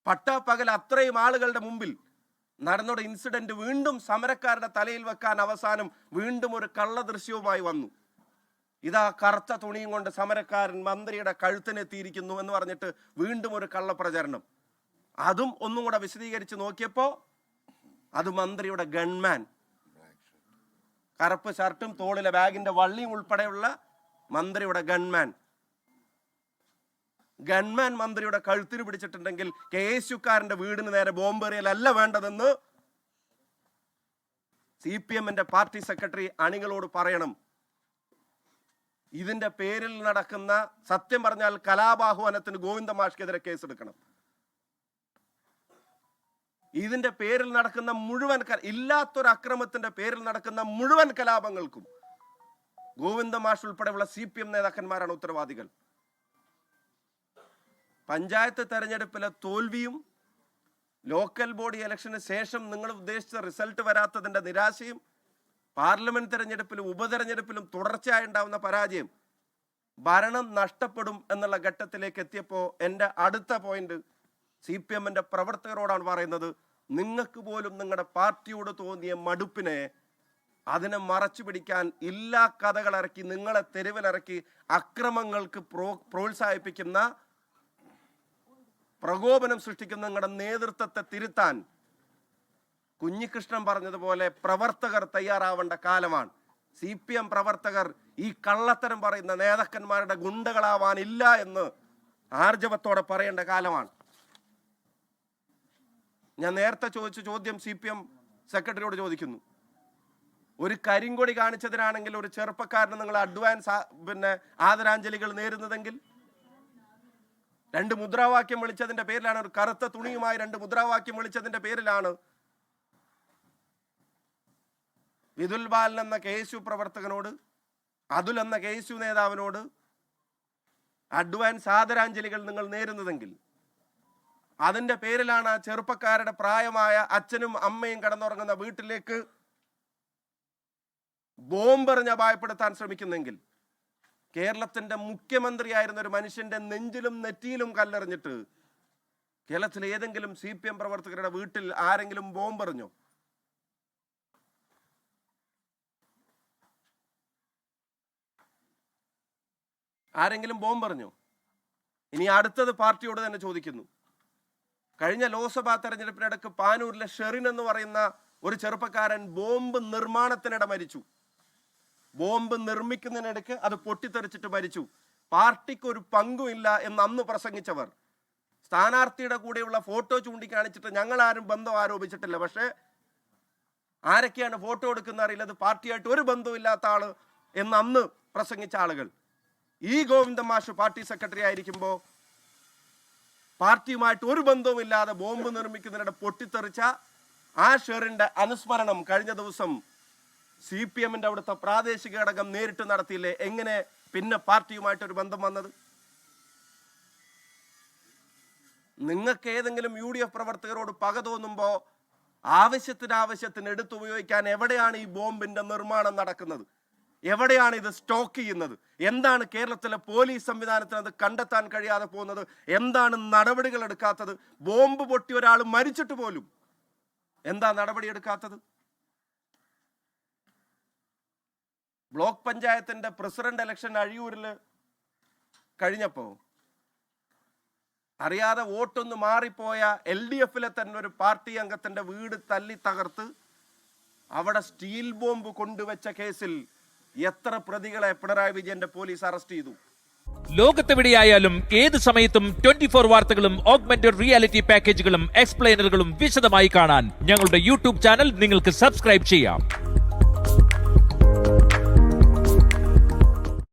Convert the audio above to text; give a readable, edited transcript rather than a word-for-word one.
പട്ടാപ്പകൽ അത്രയും ആളുകളുടെ മുമ്പിൽ നടന്നൊരു ഇൻസിഡന്റ് വീണ്ടും സമരക്കാരുടെ തലയിൽ വെക്കാൻ അവസാനം വീണ്ടും ഒരു കള്ള ദൃശ്യവുമായി വന്നു. ഇതാ കറുത്ത തുണിയും കൊണ്ട് സമരക്കാരൻ മന്ത്രിയുടെ കഴുത്തിനെത്തിയിരിക്കുന്നു എന്ന് പറഞ്ഞിട്ട് വീണ്ടും ഒരു കള്ളപ്രചരണം. അതും ഒന്നും കൂടെ വിശദീകരിച്ച് നോക്കിയപ്പോൾ അത് മന്ത്രിയുടെ ഗൺമാൻ, കറുപ്പ് ഷർട്ടും തോളിലെ ബാഗിന്റെ വള്ളിയും ഉൾപ്പെടെയുള്ള മന്ത്രിയുടെ ഗൺമാൻ മന്ത്രിയുടെ കഴുത്തിന് പിടിച്ചിട്ടുണ്ടെങ്കിൽ KSUക്കാരന്റെ വീടിന് നേരെ ബോംബെറിയലല്ല വേണ്ടതെന്ന് CPMന്റെ പാർട്ടി സെക്രട്ടറി അണികളോട് പറയണം. ഇതിന്റെ പേരിൽ നടക്കുന്ന, സത്യം പറഞ്ഞാൽ കലാപാഹ്വാനത്തിന് ഗോവിന്ദമാഷ്ക്കെതിരെ കേസെടുക്കണം. ഇതിന്റെ പേരിൽ നടക്കുന്ന മുഴുവൻ, ഇല്ലാത്തൊരു അക്രമത്തിന്റെ പേരിൽ നടക്കുന്ന മുഴുവൻ കലാപങ്ങൾക്കും ഗോവിന്ദമാഷ് ഉൾപ്പെടെയുള്ള CPM നേതാക്കന്മാരാണ് ഉത്തരവാദികൾ. പഞ്ചായത്ത് തെരഞ്ഞെടുപ്പിലെ തോൽവിയും ലോക്കൽ ബോഡി ഇലക്ഷന് ശേഷം നിങ്ങൾ ഉദ്ദേശിച്ച റിസൾട്ട് വരാത്തതിന്റെ നിരാശയും പാർലമെന്റ് തെരഞ്ഞെടുപ്പിലും ഉപതെരഞ്ഞെടുപ്പിലും തുടർച്ചയായി ഉണ്ടാവുന്ന പരാജയം, ഭരണം നഷ്ടപ്പെടും എന്നുള്ള ഘട്ടത്തിലേക്ക് എത്തിയപ്പോൾ എൻ്റെ അടുത്ത പോയിന്റ് CPMന്റെ പ്രവർത്തകരോടാണ് പറയുന്നത്. നിങ്ങൾക്ക് പോലും നിങ്ങളുടെ പാർട്ടിയോട് തോന്നിയ മടുപ്പിനെ, അതിനെ മറച്ചു പിടിക്കാൻ ഇല്ലാ കഥകളിറക്കി നിങ്ങളെ തെരുവിലിറക്കി അക്രമങ്ങൾക്ക് പ്രോത്സാഹിപ്പിക്കുന്ന, പ്രകോപനം സൃഷ്ടിക്കുന്ന നിങ്ങളുടെ നേതൃത്വത്തെ തിരുത്താൻ കുഞ്ഞികൃഷ്ണൻ പറഞ്ഞതുപോലെ പ്രവർത്തകർ തയ്യാറാവേണ്ട കാലമാണ്. CPM പ്രവർത്തകർ ഈ കള്ളത്തരം പറയുന്ന നേതാക്കന്മാരുടെ ഗുണ്ടകളാവാനില്ല എന്ന് ആർജവത്തോടെ പറയേണ്ട കാലമാണ്. ഞാൻ നേരത്തെ ചോദിച്ച ചോദ്യം CPM സെക്രട്ടറിയോട് ചോദിക്കുന്നു. ഒരു കരിങ്കൊടി കാണിച്ചതിനാണെങ്കിൽ ഒരു ചെറുപ്പക്കാരന് നിങ്ങൾ അഡ്വാൻസ് ആദരാഞ്ജലികൾ നേരുന്നതെങ്കിൽ, 2 മുദ്രാവാക്യം വിളിച്ചതിന്റെ പേരിലാണ്, ഒരു കറുത്ത തുണിയുമായി 2 മുദ്രാവാക്യം വിളിച്ചതിന്റെ പേരിലാണ് വിതുൽ ബാലൻ എന്ന KSU പ്രവർത്തകനോട്, അതുൽ എന്ന KSU നേതാവിനോട് അഡ്വാൻസ് ആദരാഞ്ജലികൾ നിങ്ങൾ നേരുന്നതെങ്കിൽ, അതിന്റെ പേരിലാണ് ആ ചെറുപ്പക്കാരുടെ പ്രായമായ അച്ഛനും അമ്മയും കടന്നുറങ്ങുന്ന വീട്ടിലേക്ക് ബോംബെറിഞ്ഞ് അപായപ്പെടുത്താൻ ശ്രമിക്കുന്നെങ്കിൽ, കേരളത്തിന്റെ മുഖ്യമന്ത്രിയായിരുന്ന ഒരു മനുഷ്യന്റെ നെഞ്ചിലും നെറ്റിയിലും കല്ലെറിഞ്ഞിട്ട് കേരളത്തിലെ ഏതെങ്കിലും CPM പ്രവർത്തകരുടെ വീട്ടിൽ ആരെങ്കിലും ബോംബെറിഞ്ഞോ? ആരെങ്കിലും ബോംബെറിഞ്ഞോ? ഇനി അടുത്തത് പാർട്ടിയോട് തന്നെ ചോദിക്കുന്നു. കഴിഞ്ഞ ലോക്സഭാ തെരഞ്ഞെടുപ്പിനിടക്ക് പാനൂരിലെ ഷെറിൻ എന്ന് പറയുന്ന ഒരു ചെറുപ്പക്കാരൻ ബോംബ് നിർമ്മാണത്തിനിടെ മരിച്ചു. ബോംബ് നിർമ്മിക്കുന്നതിനിടയ്ക്ക് അത് പൊട്ടിത്തെറിച്ചിട്ട് മരിച്ചു. പാർട്ടിക്ക് ഒരു പങ്കുമില്ല എന്ന് അന്ന് പ്രസംഗിച്ചവർ, സ്ഥാനാർത്ഥിയുടെ കൂടെയുള്ള ഫോട്ടോ ചൂണ്ടിക്കാണിച്ചിട്ട് ഞങ്ങൾ ആരും ബന്ധം ആരോപിച്ചിട്ടില്ല, പക്ഷേ ആരൊക്കെയാണ് ഫോട്ടോ എടുക്കുന്ന അറിയില്ല, അത് പാർട്ടിയായിട്ട് ഒരു ബന്ധമില്ലാത്ത ആള് എന്ന് അന്ന് പ്രസംഗിച്ച ആളുകൾ ഈ ഗോവിന്ദമാഷ് പാർട്ടി സെക്രട്ടറി ആയിരിക്കുമ്പോൾ പാർട്ടിയുമായിട്ട് ഒരു ബന്ധവുമില്ലാതെ ബോംബ് നിർമ്മിക്കുന്നതിനിടെ പൊട്ടിത്തെറിച്ച ആ ഷെറിന്റെ അനുസ്മരണം കഴിഞ്ഞ ദിവസം CPMന്റെ അവിടുത്തെ പ്രാദേശിക ഘടകം നേരിട്ട് നടത്തിയില്ലേ? എങ്ങനെ പിന്നെ പാർട്ടിയുമായിട്ടൊരു ബന്ധം വന്നത്? നിങ്ങൾക്ക് ഏതെങ്കിലും UDF പ്രവർത്തകരോട് പക തോന്നുമ്പോൾ ആവശ്യത്തിന് എടുത്തുപയോഗിക്കാൻ എവിടെയാണ് ഈ ബോംബിന്റെ നിർമ്മാണം നടക്കുന്നത്? എവിടെയാണ് ഇത് സ്റ്റോക്ക് ചെയ്യുന്നത്? എന്താണ് കേരളത്തിലെ പോലീസ് സംവിധാനത്തിന് അത് കണ്ടെത്താൻ കഴിയാതെ പോകുന്നത്? എന്താണ് നടപടികൾ എടുക്കാത്തത്? ബോംബ് പൊട്ടി ഒരാൾ മരിച്ചിട്ട് പോലും എന്താ നടപടി എടുക്കാത്തത്? ബ്ലോക്ക് പഞ്ചായത്തിന്റെ പ്രസിഡന്റ് ഇലക്ഷൻ അഴിയൂരിൽ കഴിഞ്ഞപ്പോൾ അറിയാതെ വോട്ടൊന്ന് മാറിപ്പോയ LDFലെ തന്നെ ഒരു പാർട്ടി അംഗത്തിന്റെ വീട് തല്ലി തകർത്ത് അവിടെ സ്റ്റീൽ ബോംബ് കൊണ്ടുവച്ച കേസിൽ എത്ര പ്രതികളെ പിണറായി വിജയന്റെ പോലീസ് അറസ്റ്റ് ചെയ്തു? ലോകത്തെവിടെയായാലും ഏത് സമയത്തും 24 വാർത്തകളും ഓഗ്മെന്റഡ് റിയാലിറ്റി പാക്കേജുകളും എക്സ്പ്ലെയിനറുകളും വിശദമായി കാണാൻ ഞങ്ങളുടെ YouTube ചാനൽ നിങ്ങൾക്ക് സബ്സ്ക്രൈബ് ചെയ്യാം.